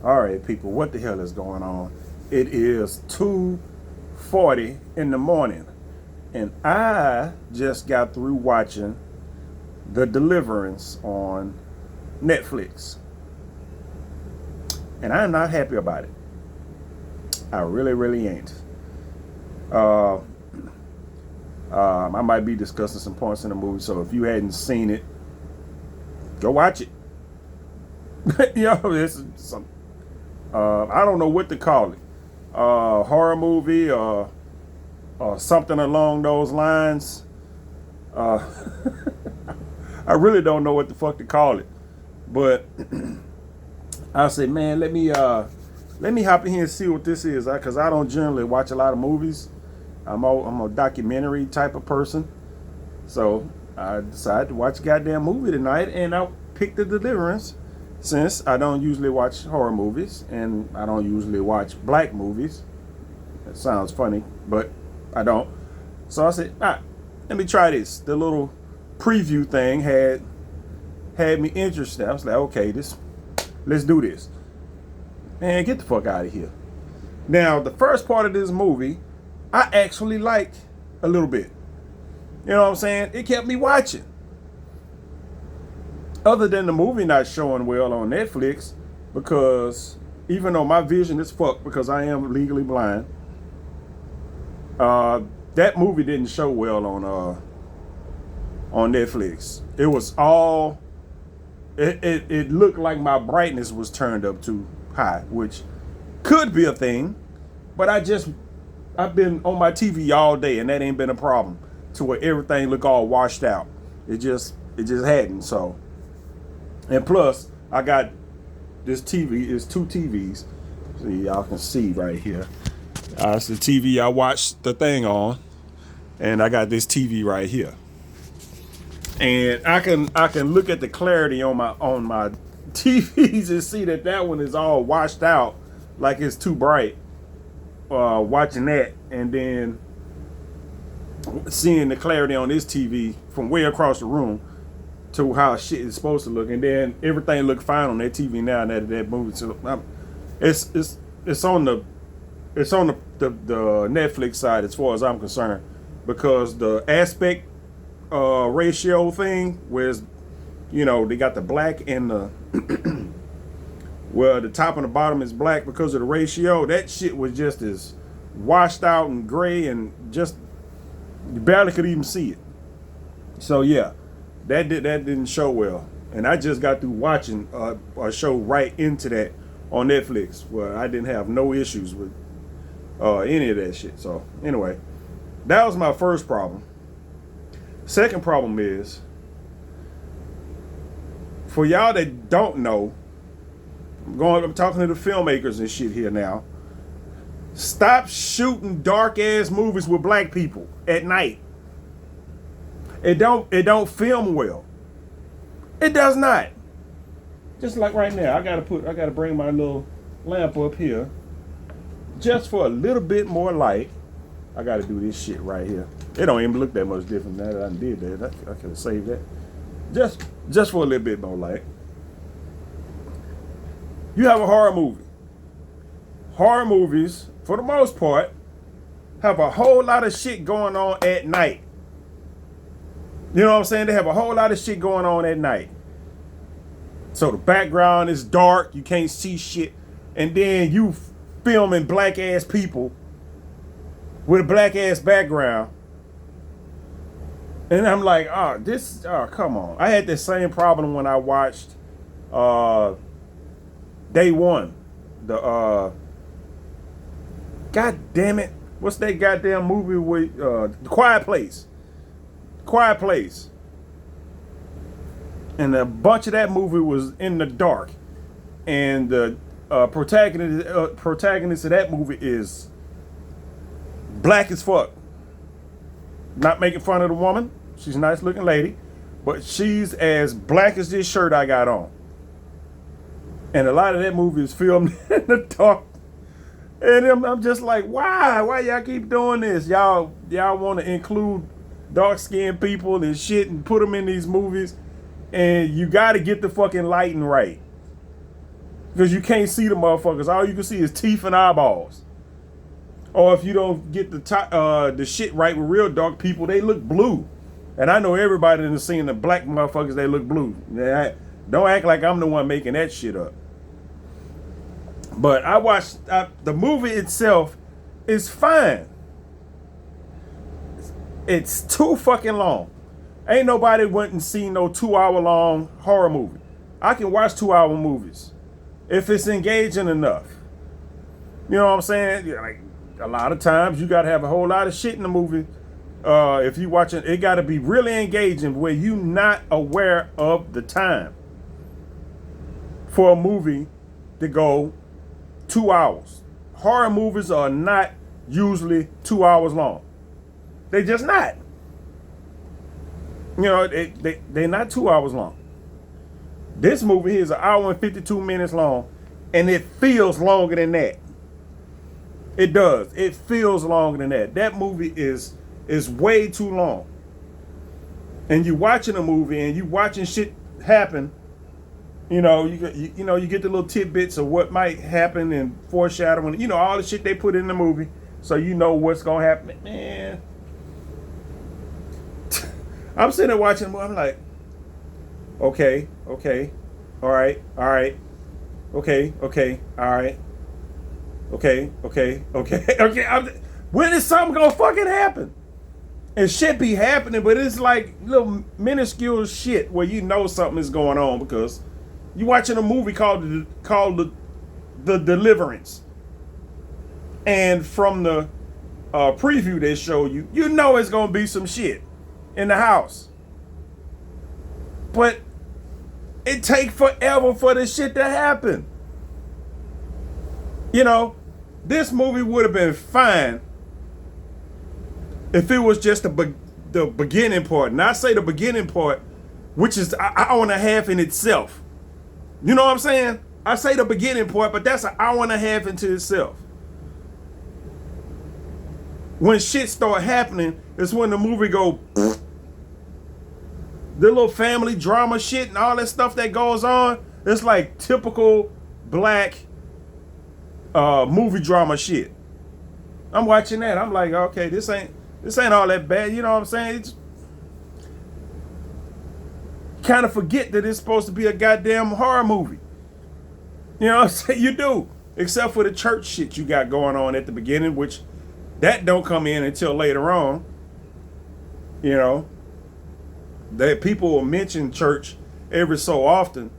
All right, people, what the hell is going on? It is 2:40 in the morning, and I just got through watching The Deliverance on Netflix, and I'm not happy about it. I really, really ain't. Uh, I might be discussing some points in the movie, so if you hadn't seen it, go watch it. This is some. I don't know what to call it. Horror movie or something along those lines. Uh, I really don't know what the fuck to call it. But I said, man, let me hop in here and see what this is, because I don't generally watch a lot of movies. I'm a documentary type of person, so I decided to watch a goddamn movie tonight, and I picked The Deliverance, since I don't usually watch horror movies and I don't usually watch black movies. That sounds funny, but I don't. So I said, let me try this. The little preview thing had me interested. I was like, okay, let's do this. Man, get the fuck out of here. Now, the first part of this movie, I actually liked a little bit. You know what I'm saying? It kept me watching. Other than the movie not showing well on Netflix, because even though my vision is fucked because I am legally blind, that movie didn't show well on Netflix. It was all it looked like my brightness was turned up too high, which could be a thing, but I've been on my TV all day and that ain't been a problem to where everything look all washed out. It just hadn't. So, and plus I got this TV. It's two TVs. So y'all can see right here. It's the TV I watched the thing on, and I got this TV right here. And I can look at the clarity on my TVs and see that one is all washed out, like it's too bright. Watching that, and then seeing the clarity on this TV from way across the room to how shit is supposed to look, and then everything look fine on that TV now. And that movie, so it's on the Netflix side as far as I'm concerned, because the aspect ratio thing, whereas they got the black and the well, the top and the bottom is black because of the ratio. That shit was just as washed out and gray, and just you barely could even see it. So yeah, that didn't show well, and I just got through watching a show right into that on Netflix, where I didn't have no issues with any of that shit. So anyway, that was my first problem. Second problem is, for y'all that don't know, I'm talking to the filmmakers and shit here now. Stop shooting dark ass movies with black people at night. It don't film well. It does not. Just like right now, I gotta bring my little lamp up here, just for a little bit more light. I gotta do this shit right here. It don't even look that much different now that I did that. I could have saved that. Just for a little bit more light. You have a horror movie. Horror movies, for the most part, have a whole lot of shit going on at night. You know what I'm saying? They have a whole lot of shit going on at night. So the background is dark, you can't see shit, and then you filming black ass people with a black ass background. And I'm like, come on. I had the same problem when I watched Day One. God damn it. What's that goddamn movie with The Quiet Place? Quiet Place. And a bunch of that movie was in the dark. And the protagonist of that movie is black as fuck. Not making fun of the woman. She's a nice looking lady. But she's as black as this shirt I got on. And a lot of that movie is filmed in the dark. And I'm just like, why? Why y'all keep doing this? Y'all want to include dark-skinned people and shit and put them in these movies. And you got to get the fucking lighting right. because you can't see the motherfuckers. All you can see is teeth and eyeballs. Or if you don't get the shit right with real dark people, they look blue. And I know everybody in the scene, the black motherfuckers, they look blue. Don't act like I'm the one making that shit up. But I watched the movie itself is fine. It's too fucking long. Ain't nobody went and seen no 2 hour long horror movie. I can watch 2 hour movies if it's engaging enough. You know what I'm saying? Yeah, like a lot of times you gotta have a whole lot of shit in the movie. If you watching, it gotta be really engaging where you not aware of the time for a movie to go 2 hours. Horror movies are not usually 2 hours long. They just not. You know, they're not 2 hours long. This movie is 1 hour and 52 minutes long, and it feels longer than that. It does. It feels longer than that. That movie is way too long. And you watching a movie and you watching shit happen. You know, you get the little tidbits of what might happen and foreshadowing. You know, all the shit they put in the movie, so you know what's gonna happen. Man, I'm sitting there watching the movie. I'm like, okay, all right, okay, all right, okay. When is something gonna fucking happen? And shit be happening, but it's like little minuscule shit where you know something is going on because you watching a movie called the Deliverance, and from the preview they show you, you know it's gonna be some shit in the house, but it take forever for this shit to happen. You know, this movie would have been fine if it was just the beginning part. And I say the beginning part, which is an hour and a half in itself. You know what I'm saying? I say the beginning part, but that's an hour and a half into itself. When shit start happening, it's when the movie go, the little family drama shit and all that stuff that goes on. It's like typical black movie drama shit. I'm watching that. I'm like, okay, this ain't all that bad. You know what I'm saying? It's kind of forget that it's supposed to be a goddamn horror movie. You know what I'm saying? You do. Except for the church shit you got going on at the beginning, which that don't come in until later on. You know, that people will mention church every so often,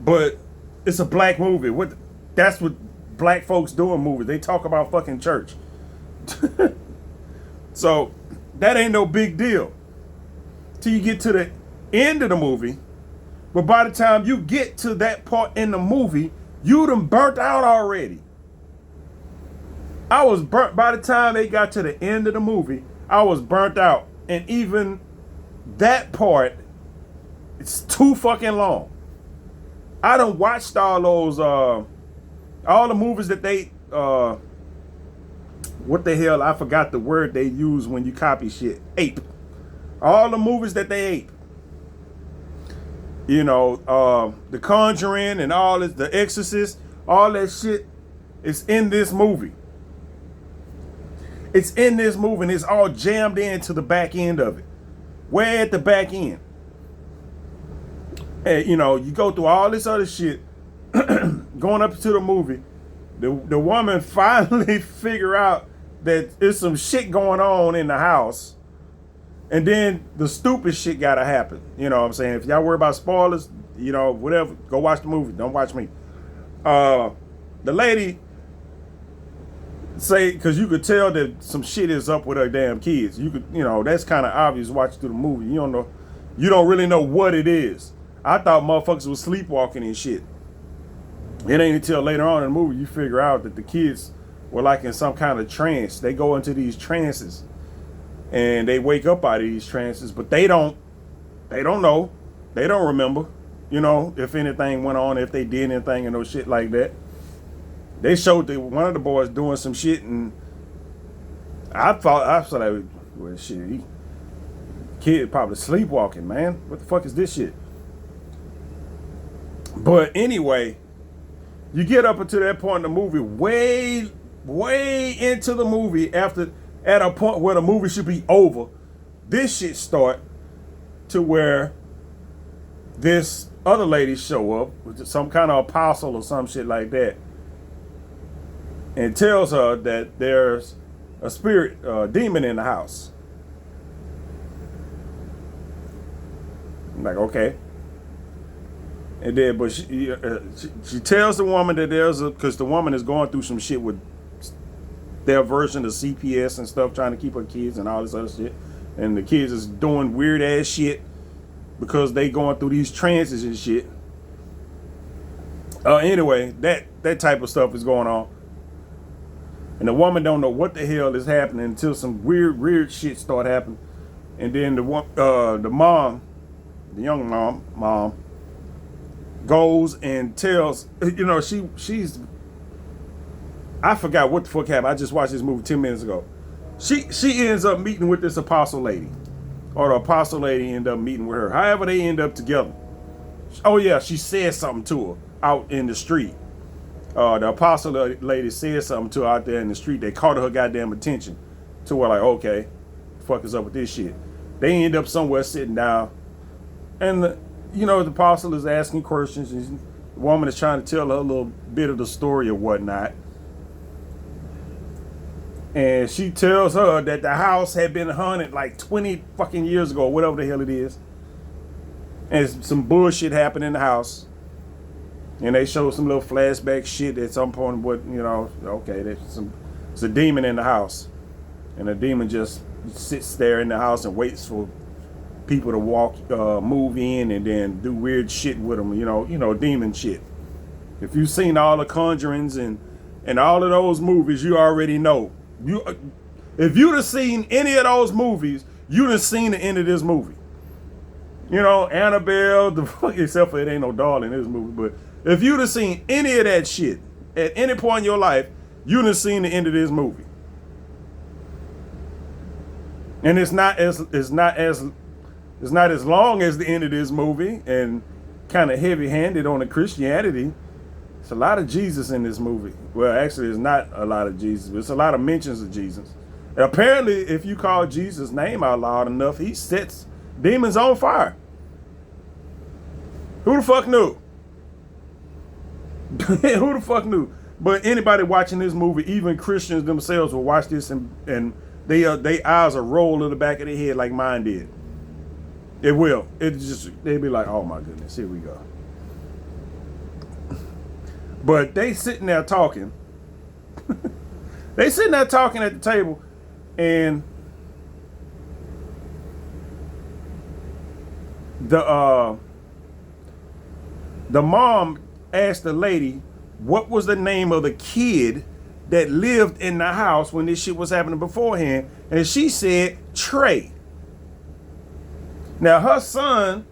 but it's a black movie. That's what black folks do in movies. They talk about fucking church. So that ain't no big deal till you get to the end of the movie. But by the time you get to that part in the movie, you done burnt out already. I was burnt by the time they got to the end of the movie. I was burnt out, and even that part, it's too fucking long. I done watched all those all the movies that they what the hell, I forgot the word they use when you copy shit. Ape. All the movies that they ape. You know, The Conjuring and all this, The Exorcist, all that shit is in this movie. It's in this movie and it's all jammed into the back end of it. Way at the back end. And you know, you go through all this other shit going up to the movie. The woman finally figure out that there's some shit going on in the house. And then the stupid shit gotta happen. You know what I'm saying? If y'all worry about spoilers, you know, whatever, go watch the movie. Don't watch me. The lady say, because you could tell that some shit is up with her damn kids. You know, that's kind of obvious watching through the movie. You don't really know what it is. I thought motherfuckers was sleepwalking and shit. It ain't until later on in the movie you figure out that the kids were like in some kind of trance. They go into these trances and they wake up out of these trances, but they don't know. They don't remember, you know, if anything went on, if they did anything and no shit like that. They showed that one of the boys doing some shit, and I was like, well, shit, kid probably sleepwalking, man. What the fuck is this shit? But anyway, You get up until that point in the movie, way into the movie, after at a point where the movie should be over, this shit start to where this other lady show up with some kind of apostle or some shit like that, and tells her that there's a spirit, demon in the house. I'm like, okay. And then, but she tells the woman that because the woman is going through some shit with their version of CPS and stuff, trying to keep her kids and all this other shit. And the kids is doing weird ass shit because they going through these trances and shit. Anyway, that type of stuff is going on. And the woman don't know what the hell is happening until some weird shit start happening. And then the mom, the young mom, goes and tells, she's, I forgot what the fuck happened. I just watched this movie 10 minutes ago. She ends up meeting with this apostle lady. Or the apostle lady end up meeting with her. However, they end up together. Oh yeah, she said something to her out in the street. The apostle lady said something to her out there in the street. They caught her goddamn attention. To where like, okay, the fuck is up with this shit? They end up somewhere sitting down. And the apostle is asking questions. And the woman is trying to tell her a little bit of the story or whatnot. And she tells her that the house had been haunted like 20 fucking years ago, whatever the hell it is. And some bullshit happened in the house. And they show some little flashback shit at some point. What, okay, there's a demon in the house. And the demon just sits there in the house and waits for people to move in and then do weird shit with them, demon shit. If you've seen all the Conjurings and all of those movies, you already know. If you'd have seen any of those movies, you'd have seen the end of this movie. Annabelle, except for it ain't no doll in this movie, but if you'd have seen any of that shit at any point in your life, you'd have seen the end of this movie. And it's not as long as the end of this movie, and kind of heavy-handed on the Christianity. It's a lot of Jesus in this movie. Well, actually, it's not a lot of Jesus, but it's a lot of mentions of Jesus. And apparently, if you call Jesus' name out loud enough, he sets demons on fire. Who the fuck knew? Who the fuck knew? But anybody watching this movie, even Christians themselves, will watch this and they eyes will roll to the back of their head like mine did. It will. They'll be like, oh my goodness, here we go. But they sitting there talking. They sitting there talking at the table, and the mom asked the lady what was the name of the kid that lived in the house when this shit was happening beforehand, and she said Trey. Now her son,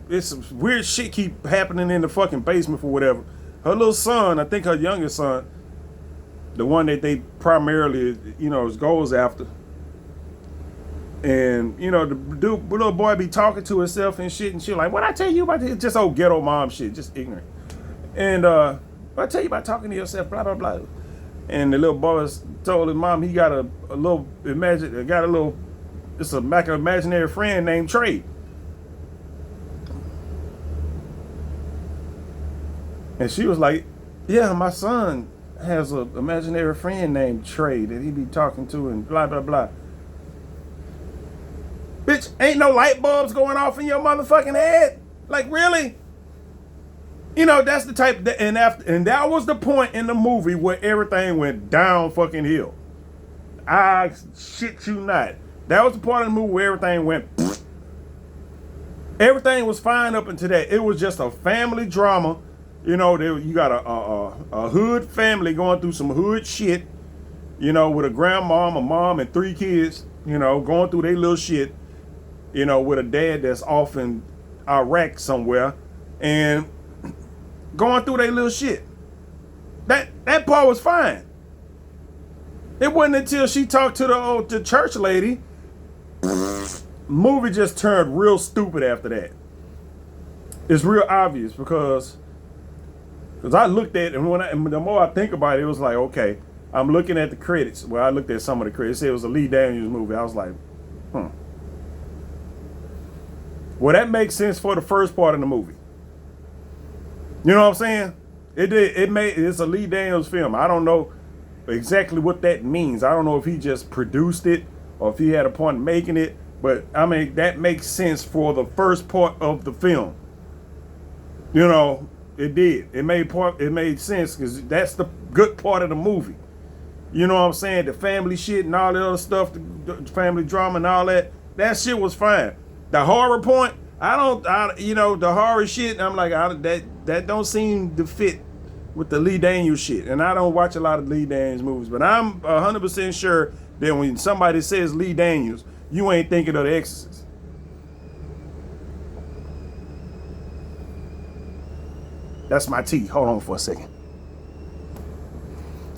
it's some weird shit keep happening in the fucking basement for whatever. Her little son, I think her youngest son, the one that they primarily, goes after. And, the little boy be talking to himself and shit like, what I tell you about this? Just old ghetto mom shit, just ignorant. And what I tell you about talking to yourself, blah, blah, blah. And the little boy told his mom he got it's an imaginary friend named Trey. And she was like, yeah, my son has an imaginary friend named Trey that he be talking to and blah, blah, blah. Bitch, ain't no light bulbs going off in your motherfucking head? Like, really? That's the type that, and that was the point in the movie where everything went down fucking hill. I shit you not. That was the part of the movie where everything went. Everything was fine up until that. It was just a family drama. You got a hood family going through some hood shit. With a grandmom, a mom, and 3 kids. Going through their little shit. With a dad that's off in Iraq somewhere, and going through their little shit. That part was fine. It wasn't until she talked to the church lady, movie just turned real stupid after that. It's real obvious because I looked at it, and the more I think about it, it was like, okay, I'm looking at the credits. Well, I looked at some of the credits. It said it was a Lee Daniels movie. I was like, well, that makes sense for the first part of the movie. You know what I'm saying? It's a Lee Daniels film. I don't know exactly what that means. I don't know if he just produced it or if he had a point in making it. But I mean, that makes sense for the first part of the film. You know, it did. It made sense because that's the good part of the movie. You know what I'm saying? The family shit and all the other stuff, the family drama and all that. That shit was fine. The horror point, the horror shit. I'm like, that don't seem to fit with the Lee Daniels shit. And I don't watch a lot of Lee Daniels movies, but I'm 100% sure that when somebody says Lee Daniels, you ain't thinking of The Exorcist. That's my tea. Hold on for a second.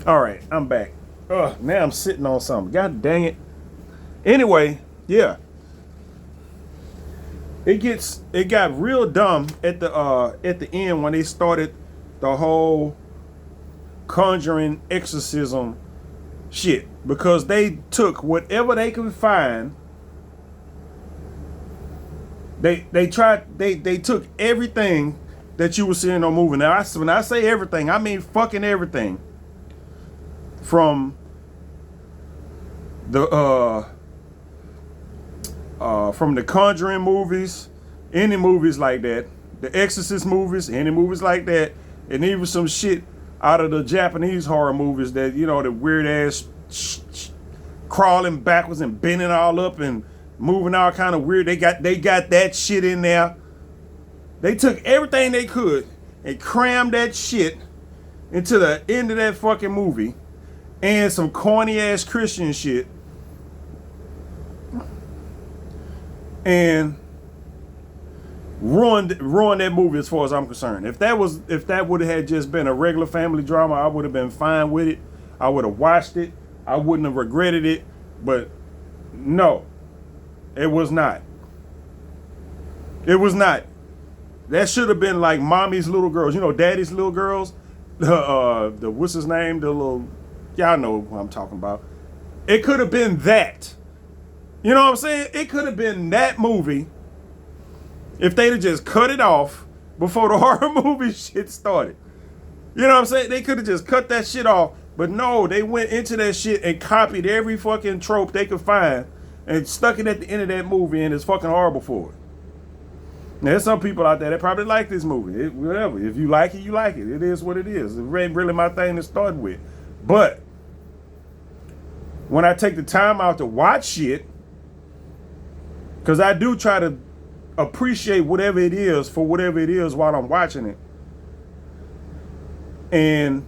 All right, I'm back. Now I'm sitting on something. God dang it. Anyway, yeah. It got real dumb at the end when they started the whole conjuring exorcism shit, because they took whatever they could find. They took everything that you were seeing on movie. Now, when I say everything, I mean fucking everything. From the Conjuring movies, any movies like that, the Exorcist movies, any movies like that, and even some shit out of the Japanese horror movies that, you know, the weird ass crawling backwards and bending all up and moving all kind of weird. They got that shit in there. They took everything they could and crammed that shit into the end of that fucking movie, and some corny ass Christian shit, and ruined that movie as far as I'm concerned. If that would have just been a regular family drama, I would have been fine with it. I would have watched it. I wouldn't have regretted it. But no, it was not. It was not. That should have been like Mommy's Little Girls. You know, Daddy's Little Girls. The what's his name? The little, y'all know what I'm talking about. It could have been that. You know what I'm saying? It could have been that movie if they'd have just cut it off before the horror movie shit started. You know what I'm saying? They could have just cut that shit off. But no, they went into that shit and copied every fucking trope they could find and stuck it at the end of that movie, and it's fucking horrible for it. Now, there's some people out there that probably like this movie. Whatever. If you like it, you like it. It is what it is. It ain't really my thing to start with. But when I take the time out to watch shit, because I do try to appreciate whatever it is for whatever it is while I'm watching it. And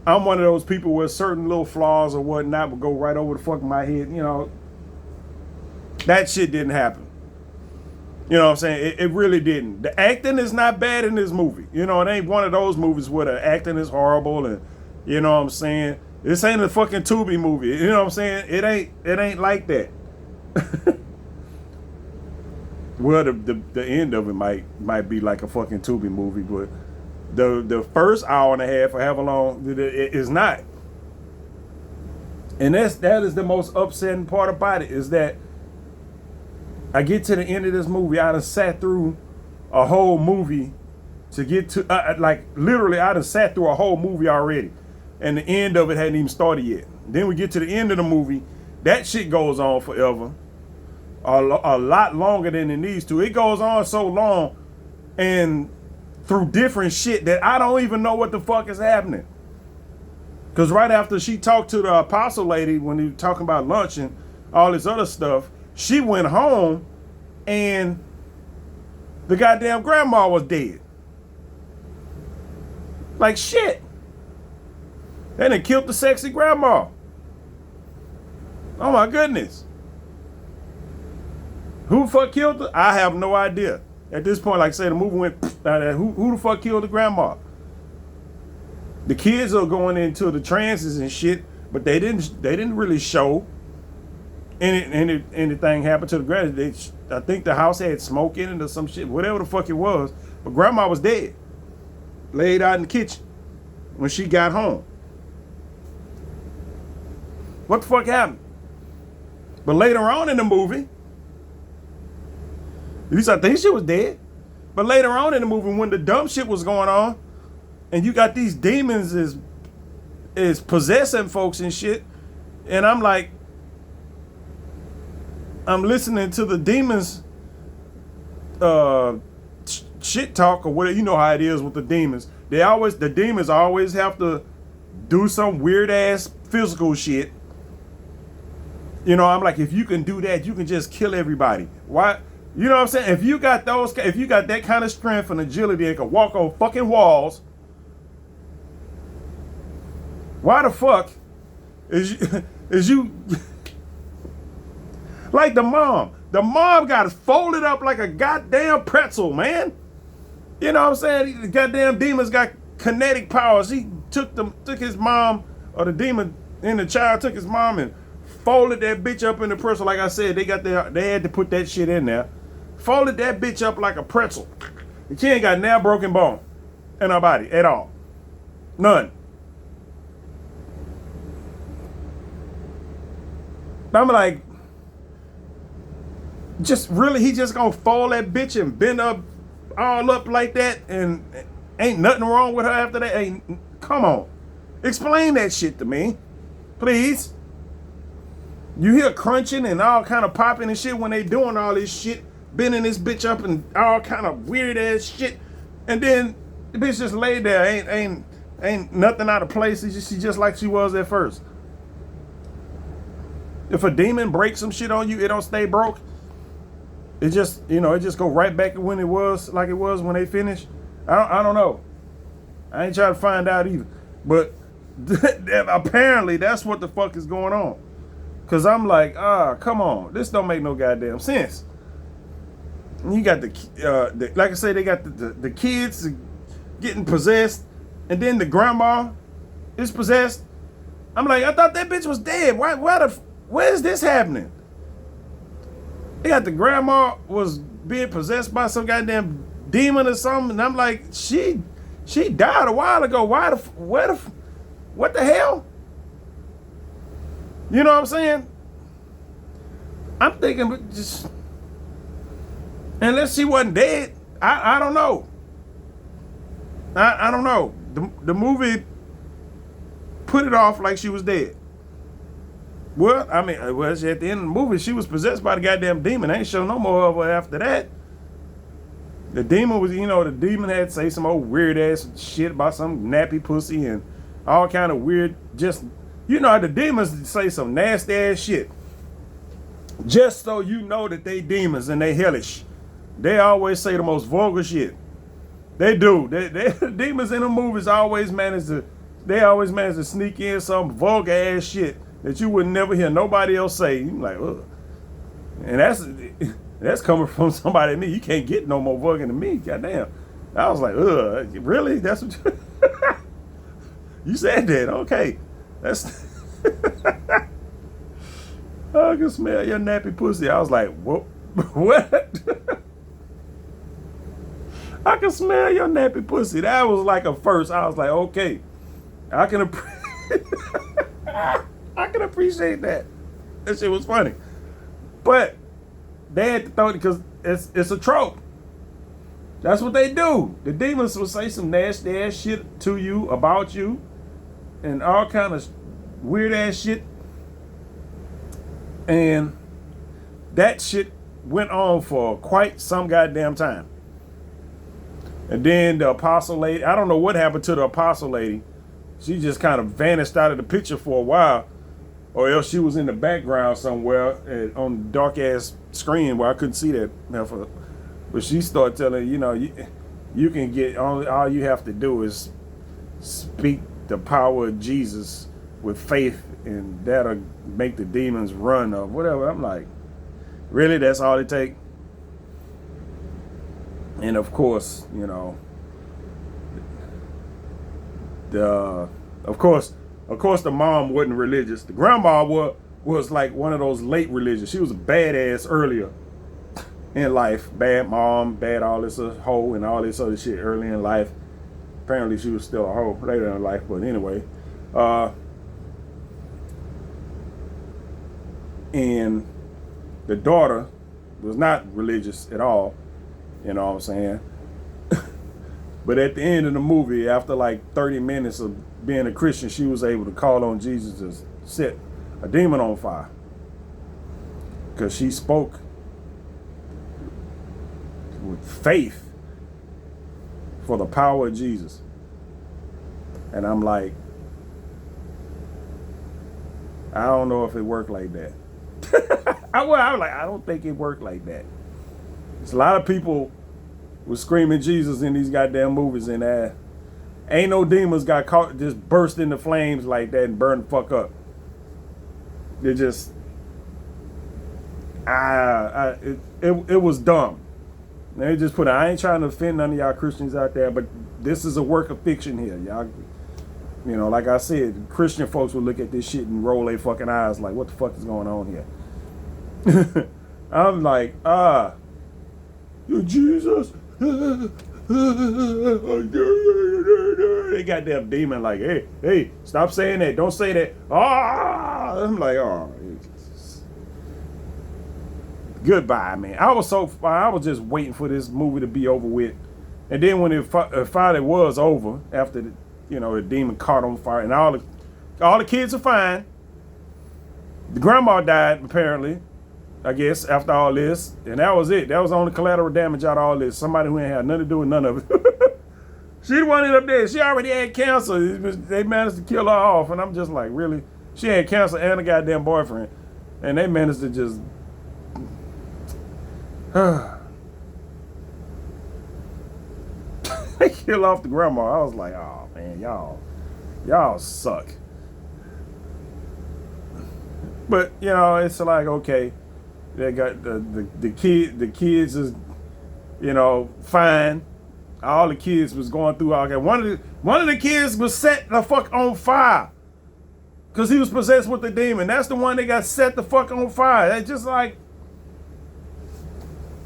I'm one of those people where certain little flaws or whatnot would go right over the fuck of my head. You know, that shit didn't happen. You know what I'm saying? It really didn't. The acting is not bad in this movie. You know, it ain't one of those movies where the acting is horrible and, you know what I'm saying? This ain't a fucking Tubi movie. You know what I'm saying? It ain't like that. Well, the end of it might be like a fucking Tubi movie, but the first hour and a half or however long it is not. And that is the most upsetting part about it, is that I get to the end of this movie, I done sat through a whole movie to get to, literally I done sat through a whole movie already, and the end of it hadn't even started yet. Then we get to the end of the movie, that shit goes on forever, a lot longer than it needs to. It goes on so long and through different shit that I don't even know what the fuck is happening. Because right after she talked to the apostle lady when he was talking about lunch and all this other stuff, she went home and the goddamn grandma was dead. Like shit. They done killed the sexy grandma. Oh my goodness. Who the fuck killed her? I have no idea. At this point, like I said, the movie went, who the fuck killed the grandma? The kids are going into the trances and shit, but they didn't really show anything happened to the grandma. I think the house had smoke in it or some shit, whatever the fuck it was. But grandma was dead, laid out in the kitchen when she got home. What the fuck happened? But later on in the movie, at least I think she was dead. But later on in the movie, when the dumb shit was going on, and you got these demons is possessing folks and shit, and I'm like, I'm listening to the demons shit talk or whatever. You know how it is with the demons. The demons always have to do some weird ass physical shit. You know, I'm like, if you can do that, you can just kill everybody. Why? You know what I'm saying? If you got that kind of strength and agility and can walk on fucking walls, why the fuck is you like the mom? The mom got folded up like a goddamn pretzel, man. You know what I'm saying? The goddamn demons got kinetic powers. He took his mom, or the demon in the child took his mom and folded that bitch up in the pretzel. Like I said, they had to put that shit in there. Folded that bitch up like a pretzel. She ain't got now broken bone in her body at all. None. I'm like, just really, he just gonna fold that bitch and bend up all up like that, and ain't nothing wrong with her after that? Come on. Explain that shit to me, please. You hear crunching and all kind of popping and shit when they doing all this shit, bending this bitch up and all kind of weird ass shit, and then the bitch just laid there, ain't nothing out of place. She just like she was at first. If a demon breaks some shit on you, it don't stay broke. It just, it just go right back to when it was like it was when they finished. I don't know. I ain't trying to find out either. But apparently that's what the fuck is going on. Cause I'm like, come on, this don't make no goddamn sense. And you got like I say, they got the kids getting possessed, and then the grandma is possessed. I'm like, I thought that bitch was dead. Where is this happening? They got the grandma was being possessed by some goddamn demon or something, and I'm like, she died a while ago. What the hell? You know what I'm saying? I'm thinking, just unless she wasn't dead, I don't know. I don't know. The movie put it off like she was dead. Well, I mean, at the end of the movie, she was possessed by the goddamn demon. I ain't show no more of her after that. The demon was, the demon had to say some old weird ass shit about some nappy pussy and all kind of weird, just, the demons say some nasty ass shit. Just so you know that they demons and they hellish. They always say the most vulgar shit. They do. The demons in the movies always manage to sneak in some vulgar ass shit that you would never hear nobody else say. You like, ugh. And that's coming from somebody like me. You can't get no more vulgar than me. Goddamn. I was like, ugh, really? That's what you said that? Okay. That's I can smell your nappy pussy. I was like, what? I can smell your nappy pussy. That was like a first. I was like, okay, I can appreciate that. That shit was funny. But they had to throw it because it's a trope. That's what they do. The demons will say some nasty ass shit to you, about you, and all kind of weird ass shit. And that shit went on for quite some goddamn time. And then the apostle lady, I don't know what happened to the apostle lady. She just kind of vanished out of the picture for a while. Or else she was in the background somewhere on the dark ass screen where I couldn't see that. But she started telling, you can get, all you have to do is speak the power of Jesus with faith, and that'll make the demons run or whatever. I'm like, really? That's all it take? And of course, of course the mom wasn't religious. The grandma was like one of those late religious. She was a badass earlier in life. Bad mom, bad all this hoe and all this other shit early in life. Apparently she was still a hoe later in life, but anyway. And the daughter was not religious at all, you know what I'm saying? But at the end of the movie, after like 30 minutes of being a Christian, she was able to call on Jesus to set a demon on fire. Because she spoke with faith for the power of Jesus. And I'm like, I don't know if it worked like that. I was like, I don't think it worked like that. There's a lot of people was screaming Jesus in these goddamn movies, and ain't no demons got caught, just burst into flames like that and burn the fuck up. It just, it was dumb. They just put it, I ain't trying to offend none of y'all Christians out there, but this is a work of fiction here. Y'all, you know, like I said, Christian folks will look at this shit and roll their fucking eyes like, what the fuck is going on here? I'm like, you Jesus. They got that demon like, hey, stop saying that. Don't say that. I'm like, oh. Goodbye, man. I was just waiting for this movie to be over with. And then when it finally was over, after the demon caught on fire, and all the kids are fine. The grandma died, apparently, I guess, after all this. And that was it. That was the only collateral damage out of all this. Somebody who ain't had nothing to do with none of it. She wanted up there. She already had cancer. They managed to kill her off. And I'm just like, really? She had cancer and a goddamn boyfriend. And they managed to just... They kill off the grandma. I was like, oh, man, y'all suck. But, it's like, okay, they got the kids is, fine. All the kids was going through all that. One of the kids was set the fuck on fire because he was possessed with the demon. That's the one that got set the fuck on fire. That's just like,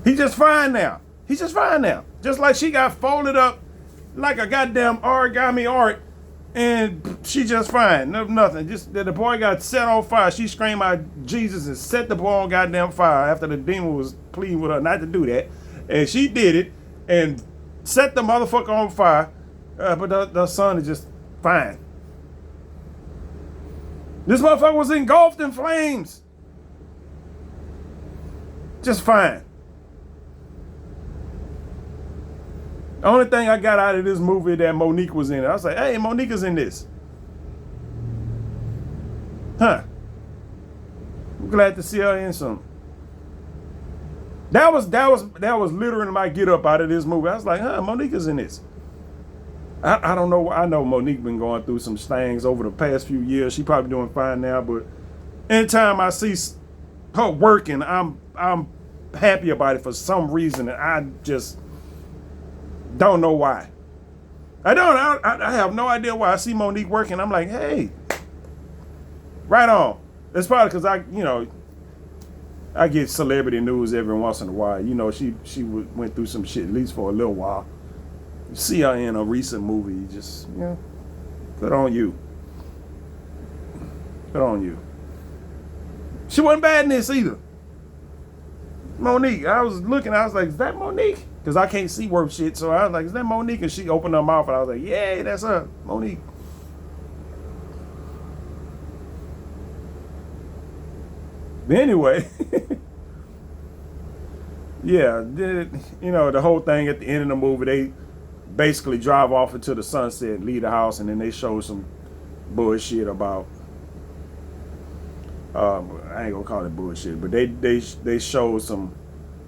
he's just fine now. He's just fine now. Just like she got folded up like a goddamn origami art, and she just fine. Nothing. Just that the boy got set on fire. She screamed out Jesus and set the boy on goddamn fire after the demon was pleading with her not to do that. And she did it and set the motherfucker on fire. But the son is just fine. This motherfucker was engulfed in flames. Just fine. The only thing I got out of this movie that Monique was in it. I was like, hey, Monique is in this. Huh. I'm glad to see her in some. That was literally my get up out of this movie. I was like, Monique is in this. I don't know. I know Monique been going through some things over the past few years. She probably doing fine now, but anytime I see her working, I'm happy about it for some reason, and I just don't know why. I have no idea why. I see Monique working. I'm like, hey, right on. It's probably because I get celebrity news every once in a while. She went through some shit, at least for a little while. You see her in a recent movie, just, good on you. Good on you. She wasn't bad in this either. Monique, I was looking, I was like, is that Monique? Because I can't see worth shit, so I was like, is that Monique? And she opened her mouth, and I was like, yeah, that's her, Monique. But anyway, yeah, the whole thing at the end of the movie, they basically drive off into the sunset, leave the house, and then they show some bullshit about, I ain't gonna call it bullshit, but they showed some.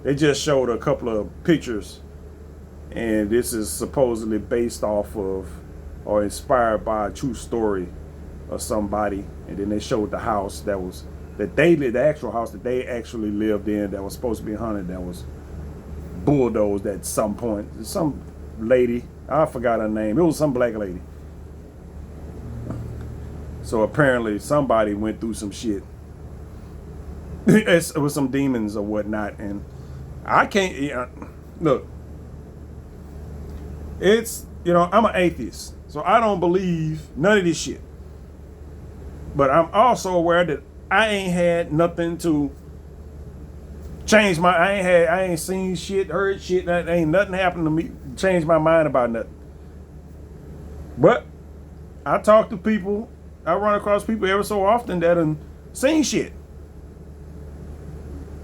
They just showed a couple of pictures, and this is supposedly based off of or inspired by a true story of somebody. And then they showed the house the actual house that they actually lived in that was supposed to be haunted, that was bulldozed at some point. Some lady, I forgot her name. It was some black lady. So apparently somebody went through some shit It was some demons or whatnot, and I can't. Look, it's I'm an atheist, so I don't believe none of this shit. But I'm also aware that I ain't had nothing to change my. I ain't seen shit, heard shit. That ain't nothing happened to me. Change my mind about nothing. But I talk to people. I run across people every so often that have seen shit.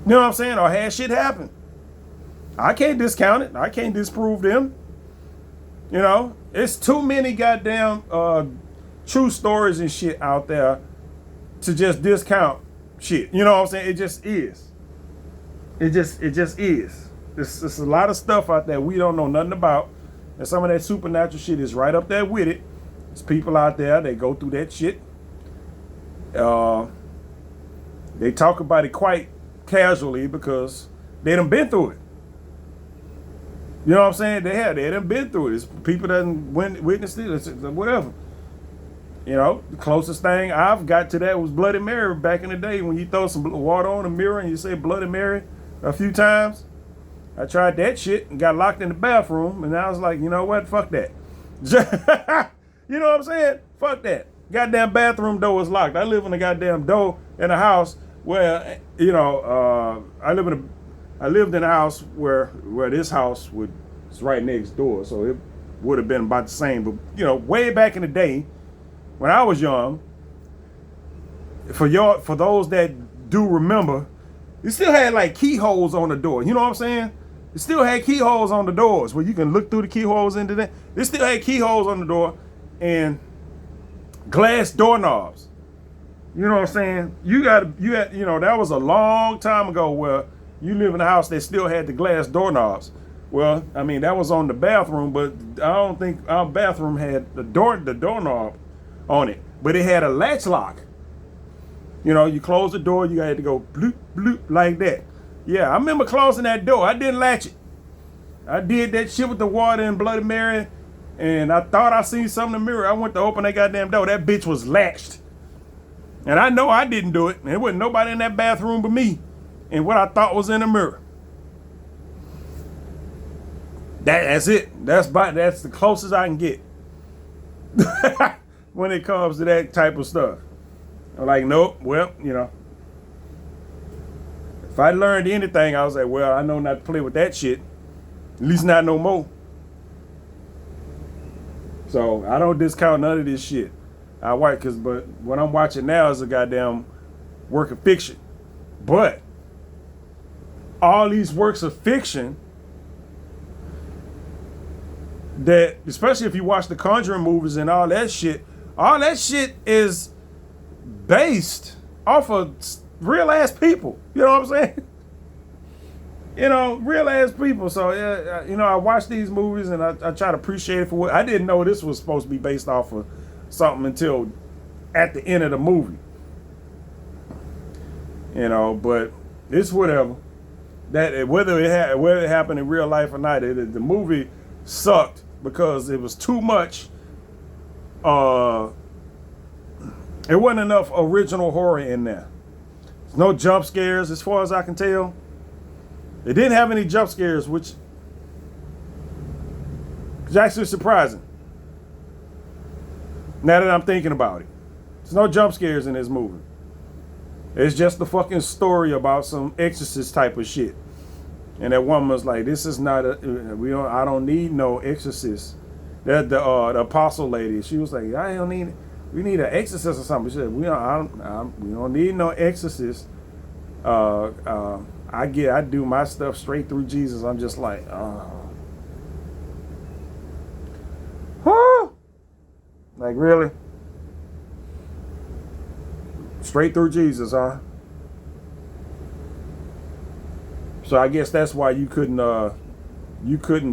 You know what I'm saying? Or had shit happen. I can't discount it. I can't disprove them. It's too many goddamn true stories and shit out there to just discount shit. You know what I'm saying? It just is. It just is. There's a lot of stuff out there we don't know nothing about. And some of that supernatural shit is right up there with it. There's people out there that go through that shit. They talk about it quite casually because they done been through it. You know what I'm saying? They done been through it. It's people that witnessed it, whatever. The closest thing I've got to that was Bloody Mary back in the day when you throw some water on a mirror and you say Bloody Mary a few times. I tried that shit and got locked in the bathroom, and I was like, you know what? Fuck that. You know what I'm saying? Fuck that. Goddamn bathroom door was locked. I live in a goddamn door in a house where, I lived in a house where this house was right next door, so it would have been about the same. But way back in the day, when I was young, for those that do remember, you still had like keyholes on the door. You know what I'm saying? It still had keyholes on the doors where you can look through the keyholes into that. It still had keyholes on the door and glass doorknobs. You know what I'm saying? That was a long time ago where you live in a house that still had the glass doorknobs. Well, I mean, that was on the bathroom, but I don't think our bathroom had the doorknob on it, but it had a latch lock. You close the door, you had to go bloop, bloop, like that. Yeah, I remember closing that door. I didn't latch it. I did that shit with the water and Bloody Mary, and I thought I seen something in the mirror. I went to open that goddamn door. That bitch was latched. And I know I didn't do it. There wasn't nobody in that bathroom but me and what I thought was in the mirror. That's it. That's the closest I can get when it comes to that type of stuff. I'm like, nope, well, if I learned anything, I was like, well, I know not to play with that shit. At least not no more. So I don't discount none of this shit. But what I'm watching now is a goddamn work of fiction. But all these works of fiction that, especially if you watch the Conjuring movies and all that shit is based off of real ass people. You know what I'm saying? Real ass people. So I watch these movies and I try to appreciate it for what I didn't know this was supposed to be based off of something until at the end of the movie. But it's whatever. That whether it happened in real life or not, the movie sucked because it was too much. It wasn't enough original horror in there. There's no jump scares, as far as I can tell. It didn't have any jump scares, which is actually surprising. Now that I'm thinking about it, there's no jump scares in this movie. It's just the fucking story about some exorcist type of shit. And that woman was like, "This is not I don't need no exorcist." That the apostle lady, she was like, "I don't need. We need an exorcist or something." She said, "We don't need no exorcist. I do my stuff straight through Jesus." I'm just like, like really? Straight through Jesus, huh? So I guess that's why you couldn't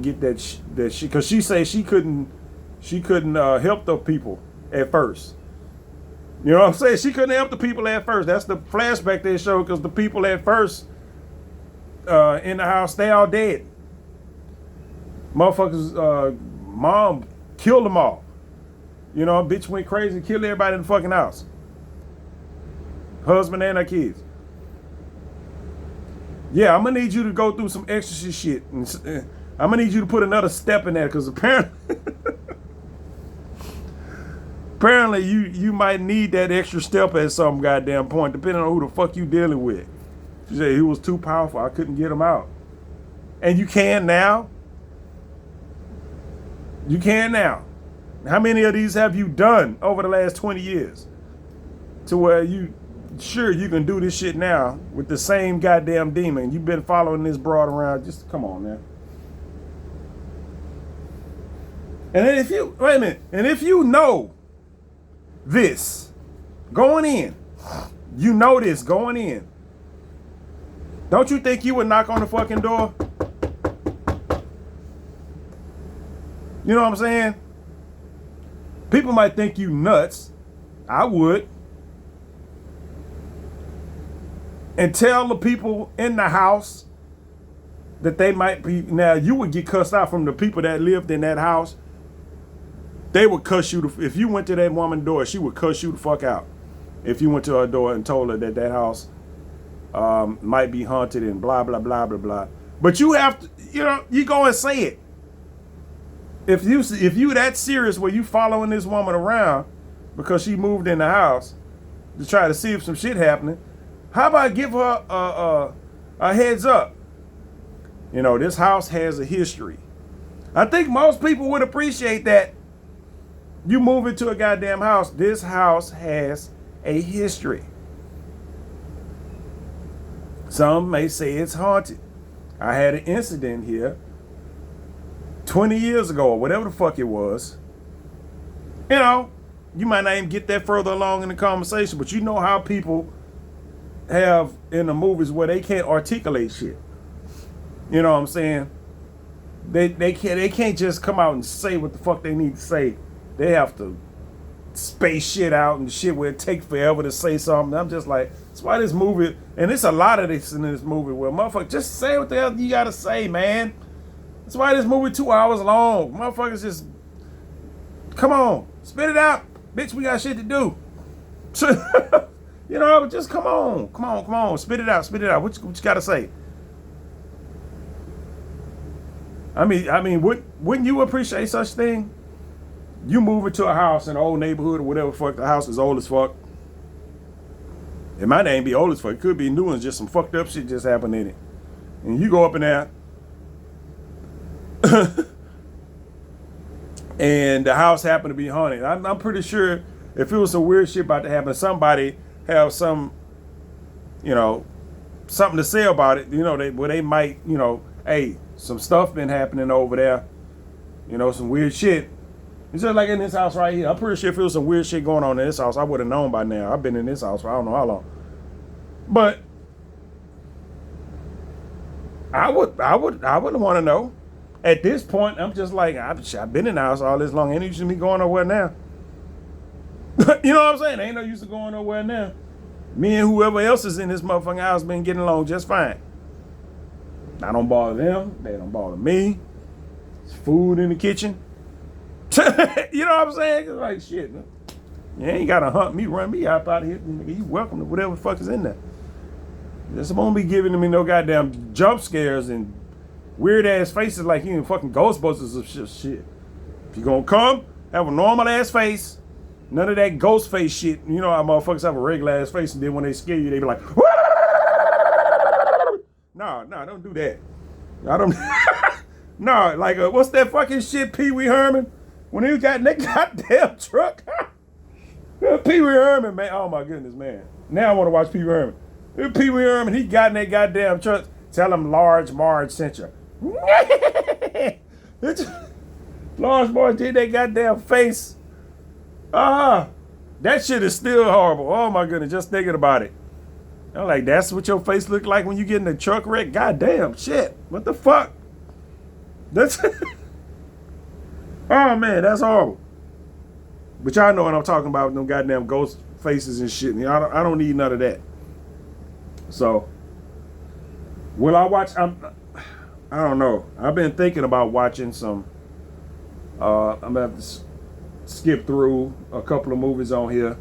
get that shit, because she said she couldn't help the people at first. You know what I'm saying? She couldn't help the people at first. That's the flashback they showed, because the people at first in the house, they all dead. Motherfuckers, mom killed them all. Bitch went crazy, killed everybody in the fucking house. Husband and her kids. Yeah, I'm gonna need you to go through some exorcist shit. And I'm gonna need you to put another step in there because apparently you might need that extra step at some goddamn point, depending on who the fuck you dealing with. You say he was too powerful, I couldn't get him out. And you can now. You can now. How many of these have you done over the last 20 years? To where you can do this shit now with the same goddamn demon. You've been following this broad around. Just come on now. And then if you know this going in, you know this going in, don't you think you would knock on the fucking door? You know what I'm saying? People might think you nuts. I would. And tell the people in the house that they might be. Now, you would get cussed out from the people that lived in that house. They would cuss you. If you went to that woman's door, she would cuss you the fuck out. If you went to her door and told her that house might be haunted and blah, blah, blah, blah, blah. But you have to, you go and say it. If you that serious where you following this woman around because she moved in the house to try to see if some shit happening, how about give her a heads up? This house has a history. I think most people would appreciate that. You move into a goddamn house. This house has a history. Some may say it's haunted. I had an incident here 20 years ago or whatever the fuck it was. You might not even get that further along in the conversation, but you know how people have in the movies where they can't articulate shit. You know what I'm saying? They can't just come out and say what the fuck they need to say. They have to space shit out and shit where it takes forever to say something. I'm just like, that's why this movie, and it's a lot of this in this movie where motherfuckers just say what the hell you gotta say, man. That's why this movie 2 hours long. Motherfuckers just, come on, spit it out. Bitch, we got shit to do. Just come on, spit it out. What you gotta say? I mean, wouldn't you appreciate such thing? You move into a house in an old neighborhood or whatever the fuck, the house is old as fuck. It might not even be old as fuck. It could be new and just some fucked up shit just happened in it. And you go up in there and the house happened to be haunted. I'm pretty sure if it was some weird shit about to happen, somebody have some, something to say about it. They might, hey, some stuff been happening over there. Some weird shit. It's just like in this house right here. I'm pretty sure if there was some weird shit going on in this house, I would have known by now. I've been in this house for I don't know how long. But I would want to know. At this point, I'm just like, I've been in the house all this long. Ain't used to me going nowhere now. You know what I'm saying? Ain't no use to going nowhere now. Me and whoever else is in this motherfucking house been getting along just fine. I don't bother them. They don't bother me. There's food in the kitchen. You know what I'm saying? It's like, shit, man. You ain't got to hunt me, run me out of here. You welcome to whatever the fuck is in there. Just won't be giving me no goddamn jump scares and weird ass faces like you in fucking Ghostbusters or shit. If you gonna come, have a normal ass face. None of that ghost face shit. You know how motherfuckers have a regular ass face and then when they scare you, they be like, no, don't do that. I don't. No, like, what's that fucking shit, Pee Wee Herman? When he got in that goddamn truck. Pee Wee Herman, man. Oh my goodness, man. Now I want to watch Pee Wee Herman. Pee Wee Herman, he got in that goddamn truck. Tell him Large Marge sent you. Large Marge did that goddamn face. That shit is still horrible. Oh my goodness, just thinking about it. I'm like, that's what your face looked like when you get in the truck wreck? Goddamn shit. What the fuck? That's oh man, that's horrible. But y'all know what I'm talking about, them goddamn ghost faces and shit. I don't need none of that. So, will I watch? I don't know. I've been thinking about watching some. I'm gonna have to skip through a couple of movies on here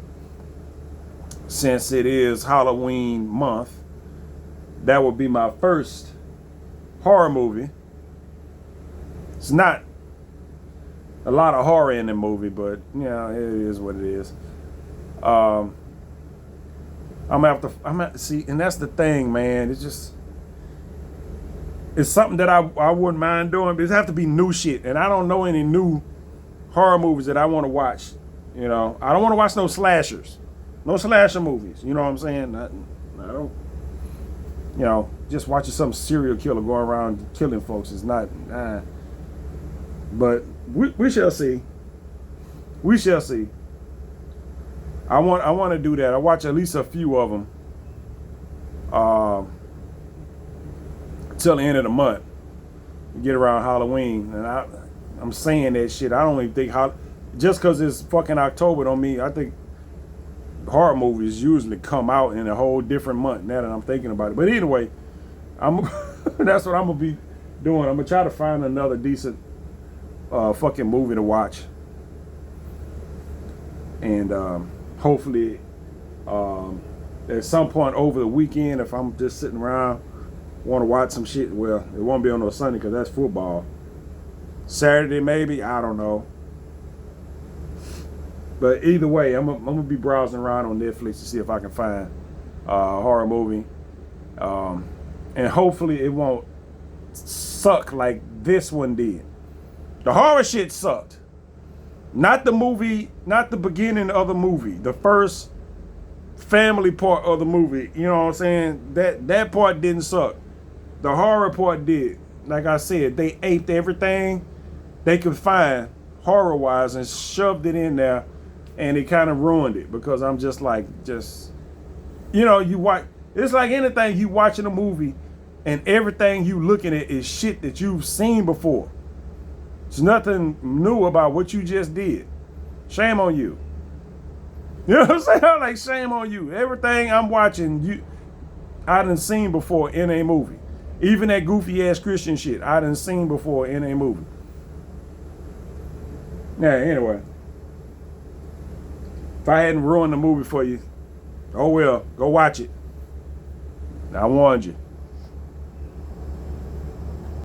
since it is Halloween month. that would be my first horror movie. It's not a lot of horror in the movie, but you know, it is what it is. I'm gonna have to see, and that's the thing, man. It's something that I wouldn't mind doing, but it have to be new shit, and I don't know any new horror movies that I want to watch. You know, I don't want to watch no slashers, no slasher movies. You know what I'm saying? I don't. You know, just watching some serial killer going around killing folks is not. But we shall see. We shall see. I want to do that. I watch at least a few of them till the end of the month. Get around Halloween, and I'm saying that shit. I don't even think just because it's fucking October don't mean I think horror movies usually come out in a whole different month. Now that I'm thinking about it, but anyway, that's what I'm gonna be doing. I'm gonna try to find another decent fucking movie to watch, and hopefully at some point over the weekend, if I'm just sitting around want to watch some shit, well, it won't be on no Sunday because that's football. Saturday maybe, I don't know. But either way, I'm gonna be browsing around on Netflix to see if I can find a horror movie, and hopefully it won't suck like this one did. The horror shit sucked. Not the movie, not the beginning of the movie. The first family part of the movie. You know what I'm saying? That part didn't suck. The horror part did. Like I said, they aped everything they could find horror-wise and shoved it in there, and it kind of ruined it because I'm just like, you know, you watch. It's like anything, you watching a movie, and everything you looking at is shit that you've seen before. There's nothing new about what you just did. Shame on you. You know what I'm saying? Like, shame on you. Everything I'm watching, I done seen before in a movie. Even that goofy ass Christian shit, I done seen before in a movie. Yeah, anyway. If I hadn't ruined the movie for you, oh well, go watch it. I warned you.